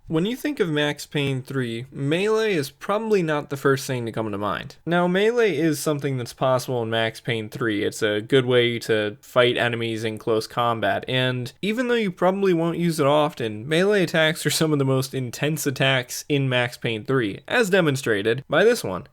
When you think of Max Payne 3, melee is probably not the first thing to come to mind. Now, melee is something that's possible in Max Payne 3. It's a good way to fight enemies in close combat, and even though you probably won't use it often, melee attacks are some of the most intense attacks in Max Payne 3, as demonstrated by this one.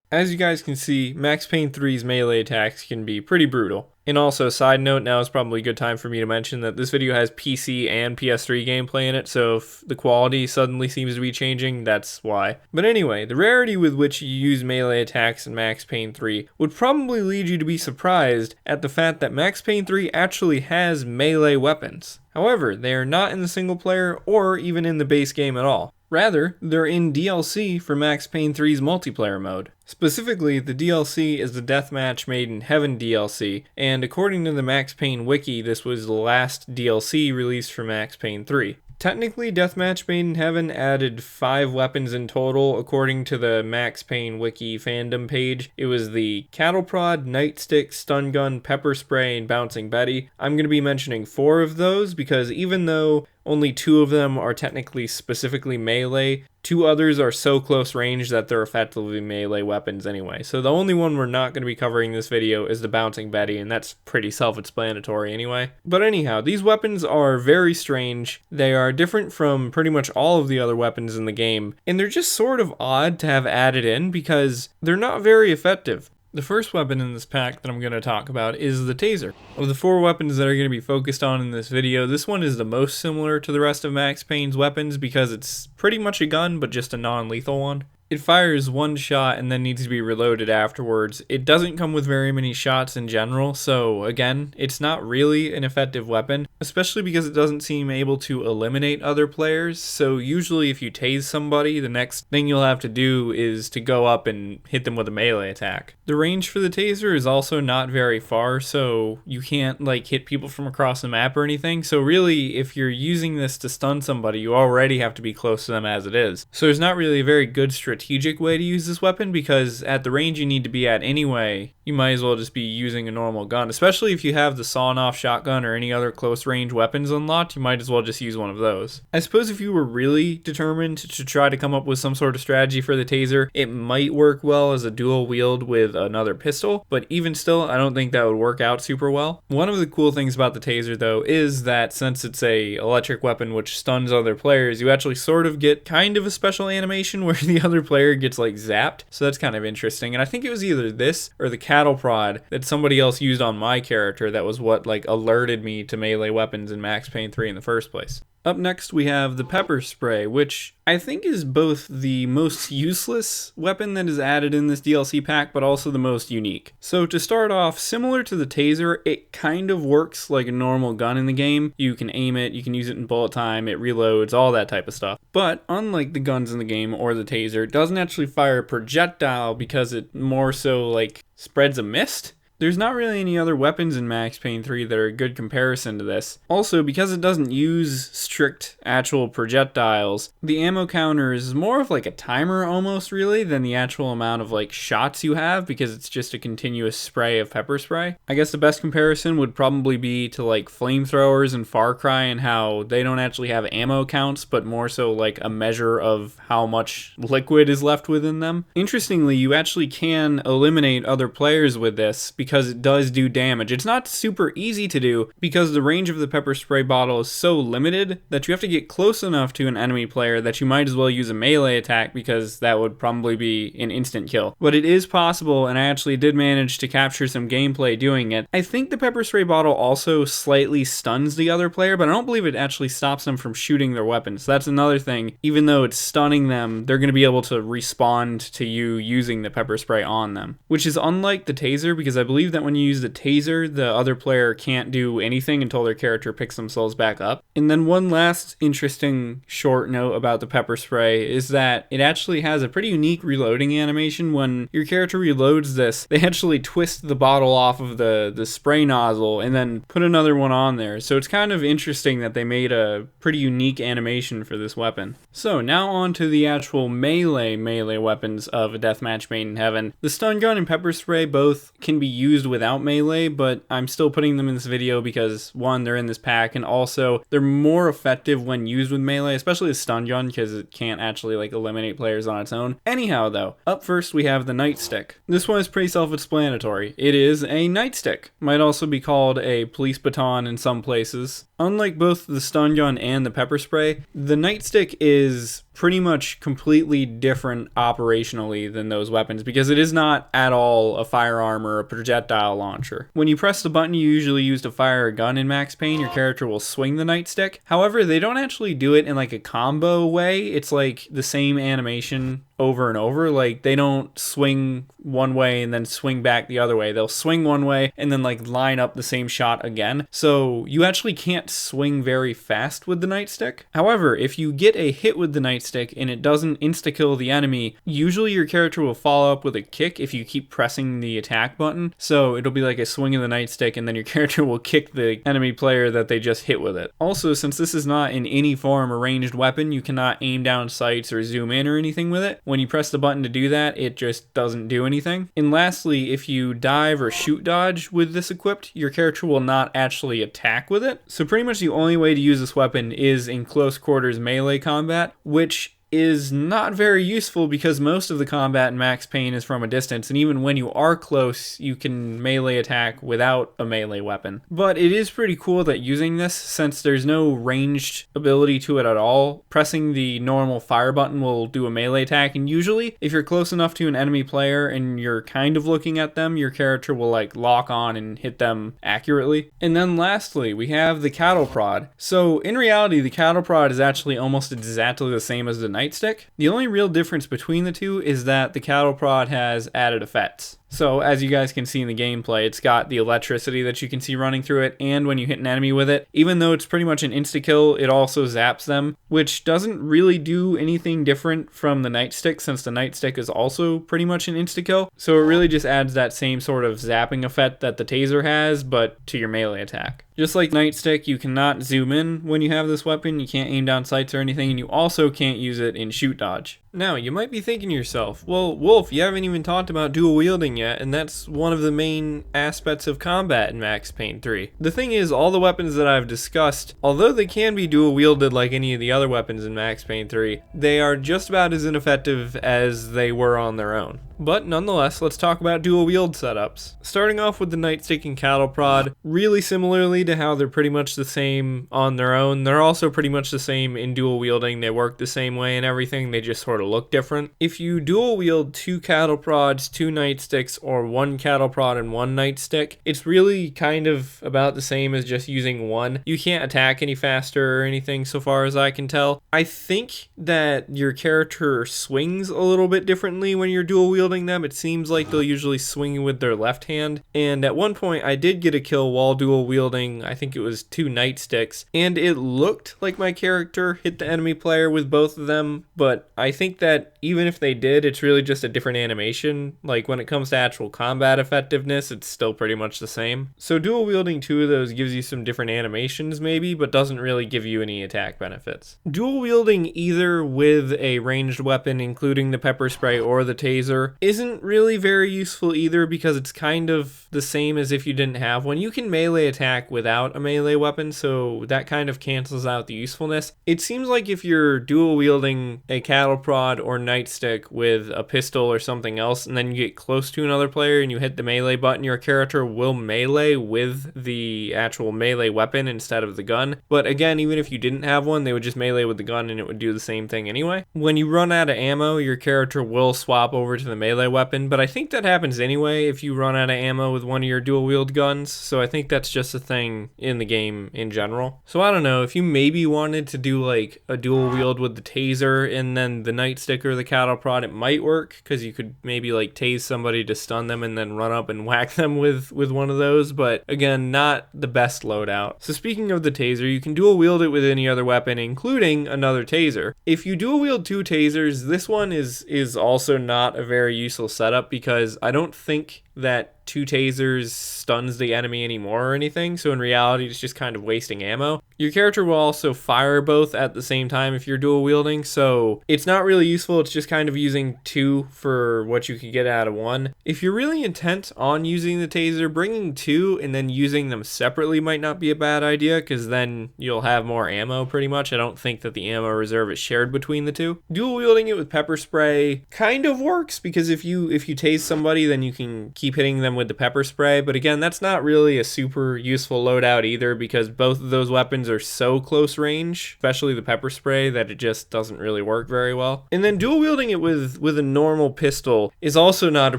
As you guys can see, Max Payne 3's melee attacks can be pretty brutal. And also, side note, now is probably a good time for me to mention that this video has PC and PS3 gameplay in it, so if the quality suddenly seems to be changing, that's why. But anyway, the rarity with which you use melee attacks in Max Payne 3 would probably lead you to be surprised at the fact that Max Payne 3 actually has melee weapons. However, they are not in the single player or even in the base game at all. Rather, they're in DLC for Max Payne 3's multiplayer mode. Specifically, the DLC is the Deathmatch Made In Heaven DLC, and according to the Max Payne wiki, this was the last DLC released for Max Payne 3. Technically, Deathmatch Made in Heaven added 5 weapons in total, according to the Max Payne wiki fandom page. It was the cattle prod, nightstick, stun gun, pepper spray, and bouncing Betty. I'm going to be mentioning 4 of those because even though only 2 of them are technically specifically melee, 2 others are so close range that they're effectively melee weapons anyway. So the only one we're not going to be covering in this video is the Bouncing Betty, and that's pretty self-explanatory anyway. But anyhow, these weapons are very strange. They are different from pretty much all of the other weapons in the game, and they're just sort of odd to have added in because they're not very effective. The first weapon in this pack that I'm going to talk about is the Taser. Of the 4 weapons that are going to be focused on in this video, this one is the most similar to the rest of Max Payne's weapons because it's pretty much a gun, but just a non-lethal one. It fires 1 shot and then needs to be reloaded afterwards. It doesn't come with very many shots in general, so again, it's not really an effective weapon, especially because it doesn't seem able to eliminate other players. So usually if you tase somebody, the next thing you'll have to do is to go up and hit them with a melee attack. The range for the Taser is also not very far, so you can't like hit people from across the map or anything. So really, if you're using this to stun somebody, you already have to be close to them as it is. So there's not really a very good strategic way to use this weapon because at the range you need to be at anyway, you might as well just be using a normal gun. Especially if you have the sawn-off shotgun or any other close range weapons unlocked, you might as well just use one of those. I suppose if you were really determined to try to come up with some sort of strategy for the Taser, it might work well as a dual wield with another pistol, but even still, I don't think that would work out super well. One of the cool things about the Taser though is that since it's a electric weapon which stuns other players, you actually sort of get kind of a special animation where the other player gets like zapped, so that's kind of interesting. And I think it was either this or the cattle prod that somebody else used on my character that was what like alerted me to melee weapons in Max Payne 3 in the first place. Up next we have the pepper spray, which I think is both the most useless weapon that is added in this DLC pack, but also the most unique. So to start off, similar to the Taser, it kind of works like a normal gun in the game. You can aim it, you can use it in bullet time, it reloads, all that type of stuff. But unlike the guns in the game or the Taser, it doesn't actually fire a projectile because it more so like spreads a mist. There's not really any other weapons in Max Payne 3 that are a good comparison to this. Also, because it doesn't use strict actual projectiles, the ammo counter is more of like a timer almost really than the actual amount of like shots you have because it's just a continuous spray of pepper spray. I guess the best comparison would probably be to like flamethrowers in Far Cry and how they don't actually have ammo counts, but more so like a measure of how much liquid is left within them. Interestingly, you actually can eliminate other players with this because it does do damage. It's not super easy to do because the range of the pepper spray bottle is so limited that you have to get close enough to an enemy player that you might as well use a melee attack because that would probably be an instant kill. But it is possible, and I actually did manage to capture some gameplay doing it. I think the pepper spray bottle also slightly stuns the other player, but I don't believe it actually stops them from shooting their weapons. So that's another thing. Even though it's stunning them, they're going to be able to respond to you using the pepper spray on them, which is unlike the Taser because I believe that when you use the Taser, the other player can't do anything until their character picks themselves back up. And then one last interesting short note about the pepper spray is that it actually has a pretty unique reloading animation. When your character reloads this, they actually twist the bottle off of the spray nozzle and then put another one on there. So it's kind of interesting that they made a pretty unique animation for this weapon. So now on to the actual melee weapons of a Deathmatch Made in Heaven. The stun gun and pepper spray both can be used used without melee, but I'm still putting them in this video because, one, they're in this pack, and also they're more effective when used with melee, especially the stun gun, because it can't actually like eliminate players on its own. Anyhow though, up first we have the nightstick. This one is pretty self-explanatory. It is a nightstick. Might also be called a police baton in some places. Unlike both the stun gun and the pepper spray, the nightstick is pretty much completely different operationally than those weapons because it is not at all a firearm or a projectile launcher. When you press the button you usually use to fire a gun in Max Payne, your character will swing the nightstick. However, they don't actually do it in like a combo way. It's like the same animation over and over. Like they don't swing one way and then swing back the other way. They'll swing one way and then like line up the same shot again. So you actually can't swing very fast with the nightstick. However, if you get a hit with the nightstick and it doesn't insta-kill the enemy, usually your character will follow up with a kick if you keep pressing the attack button. So it'll be like a swing of the nightstick and then your character will kick the enemy player that they just hit with it. Also, since this is not in any form a ranged weapon, you cannot aim down sights or zoom in or anything with it. When you press the button to do that, it just doesn't do anything. And lastly, if you dive or shoot dodge with this equipped, your character will not actually attack with it. So pretty much the only way to use this weapon is in close quarters melee combat, which is not very useful because most of the combat in Max Payne is from a distance, and even when you are close, you can melee attack without a melee weapon. But it is pretty cool that using this, since there's no ranged ability to it at all, pressing the normal fire button will do a melee attack, and usually, if you're close enough to an enemy player and you're kind of looking at them, your character will like lock on and hit them accurately. And then lastly, we have the cattle prod. So in reality, the cattle prod is actually almost exactly the same as the nightstick. The only real difference between the two is that the cattle prod has added effects. So as you guys can see in the gameplay, it's got the electricity that you can see running through it, and when you hit an enemy with it, even though it's pretty much an insta-kill, it also zaps them, which doesn't really do anything different from the nightstick since the nightstick is also pretty much an insta-kill. So it really just adds that same sort of zapping effect that the taser has, but to your melee attack. Just like nightstick, you cannot zoom in when you have this weapon, you can't aim down sights or anything, and you also can't use it in shoot dodge. Now, you might be thinking to yourself, well, Wulf, you haven't even talked about dual wielding yet, and that's one of the main aspects of combat in Max Payne 3. The thing is, all the weapons that I've discussed, although they can be dual wielded like any of the other weapons in Max Payne 3, they are just about as ineffective as they were on their own. But nonetheless, let's talk about dual wield setups. Starting off with the nightstick and cattle prod, really similarly to how they're pretty much the same on their own, they're also pretty much the same in dual wielding. They work the same way and everything, they just sort of look different. If you dual wield 2 cattle prods, 2 nightsticks, or 1 cattle prod and 1 nightstick, it's really kind of about the same as just using one. You can't attack any faster or anything so far as I can tell. I think that your character swings a little bit differently when you're dual wielding them. It seems like they'll usually swing with their left hand, and at one point I did get a kill while dual wielding, I think it was 2 nightsticks, and it looked like my character hit the enemy player with both of them, but I think that even if they did, it's really just a different animation. Like when it comes to actual combat effectiveness, it's still pretty much the same. So dual wielding 2 of those gives you some different animations maybe, but doesn't really give you any attack benefits. Dual wielding either with a ranged weapon, including the pepper spray or the taser, isn't really very useful either because it's kind of the same as if you didn't have one. You can melee attack without a melee weapon, so that kind of cancels out the usefulness. It seems like if you're dual wielding a cattle prod or nightstick with a pistol or something else, and then you get close to another player and you hit the melee button, your character will melee with the actual melee weapon instead of the gun. But again, even if you didn't have one, they would just melee with the gun and it would do the same thing anyway. When you run out of ammo, your character will swap over to the melee weapon, but I think that happens anyway if you run out of ammo with one of your dual wield guns, so I think that's just a thing in the game in general. So I don't know, if you maybe wanted to do like a dual wield with the taser and then the nightstick or the cattle prod, it might work because you could maybe like tase somebody to stun them and then run up and whack them with one of those, but again, not the best loadout. So speaking of the taser, you can dual wield it with any other weapon, including another taser. If you dual wield 2 tasers, this one is also not a very useful setup because I don't think that 2 tasers stuns the enemy anymore or anything, so in reality it's just kind of wasting ammo. Your character will also fire both at the same time if you're dual wielding, so it's not really useful. It's just kind of using 2 for what you could get out of 1. If you're really intent on using the taser, bringing 2 and then using them separately might not be a bad idea, because then you'll have more ammo pretty much. I don't think that the ammo reserve is shared between the 2. Dual wielding it with pepper spray kind of works, because if you tase somebody, then you can keep hitting them with the pepper spray, but again, that's not really a super useful loadout either, because both of those weapons are so close range, especially the pepper spray, that it just doesn't really work very well. And then dual wielding it with a normal pistol is also not a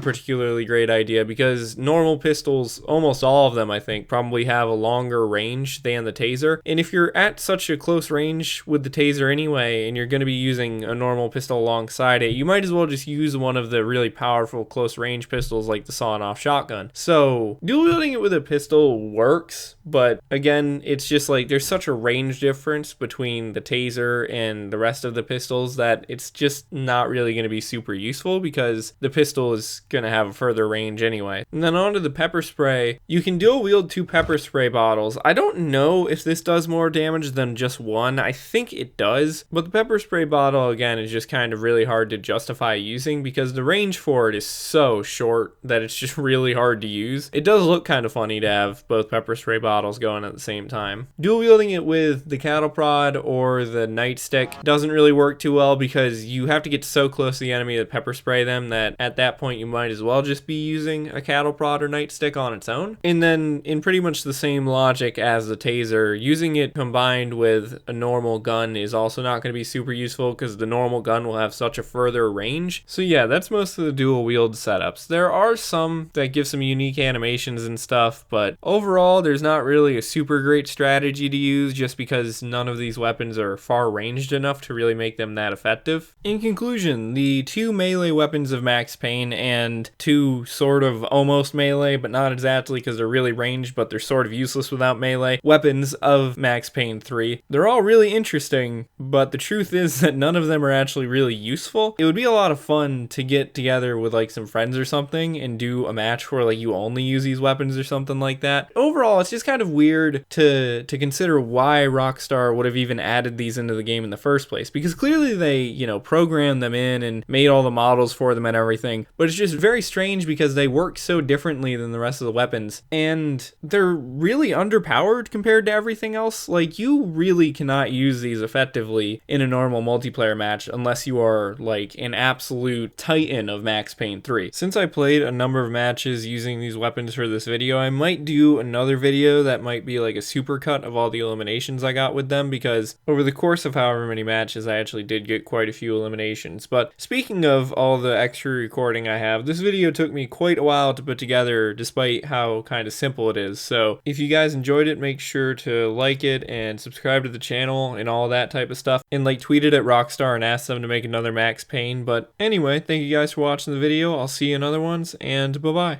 particularly great idea, because normal pistols, almost all of them I think, probably have a longer range than the taser, and if you're at such a close range with the taser anyway and you're going to be using a normal pistol alongside it, you might as well just use one of the really powerful close range pistols like the sawn-off shotgun. So dual wielding it with a pistol works, but again, it's just like there's such a range difference between the taser and the rest of the pistols that it's just not really going to be super useful, because the pistol is going to have a further range anyway. And then onto the pepper spray, you can dual wield 2 pepper spray bottles. I don't know if this does more damage than just 1. I think it does, but the pepper spray bottle again is just kind of really hard to justify using, because the range for it is so short that it's just really hard to use. It does look kind of funny to have both pepper spray bottles going at the same time. Dual wielding it with the cattle prod or the nightstick doesn't really work too well, because you have to get so close to the enemy to pepper spray them that at that point you might as well just be using a cattle prod or nightstick on its own. And then in pretty much the same logic as the taser, using it combined with a normal gun is also not going to be super useful, because the normal gun will have such a further range. So yeah, that's most of the dual wield setups. There are some that give some unique animations and stuff, but overall there's not really a super great strategy to use, just because none of these weapons are far ranged enough to really make them that effective. In conclusion, the 2 melee weapons of Max Payne and 2 sort of almost melee, but not exactly because they're really ranged, but they're sort of useless without melee, weapons of Max Payne 3. They're all really interesting, but the truth is that none of them are actually really useful. It would be a lot of fun to get together with like some friends or something and do a match where like you only use these weapons or something like that. Overall, it's just kind of weird to consider why Rockstar would have even added these into the game in the first place, because clearly they, you know, programmed them in and made all the models for them and everything, but it's just very strange because they work so differently than the rest of the weapons, and they're really underpowered compared to everything else. Like, you really cannot use these effectively in a normal multiplayer match unless you are like an absolute titan of Max Payne 3. Since I played a number of matches using these weapons for this video, I might do another video that might be like a supercut of all the eliminations I got with them, because over the course of however many matches I actually did get quite a few eliminations. But speaking of all the extra recording I have, this video took me quite a while to put together despite how kind of simple it is. So if you guys enjoyed it, make sure to like it and subscribe to the channel and all that type of stuff, and like tweet it at Rockstar and ask them to make another Max Payne. But anyway, thank you guys for watching the video. I'll see you in other ones, and bye bye.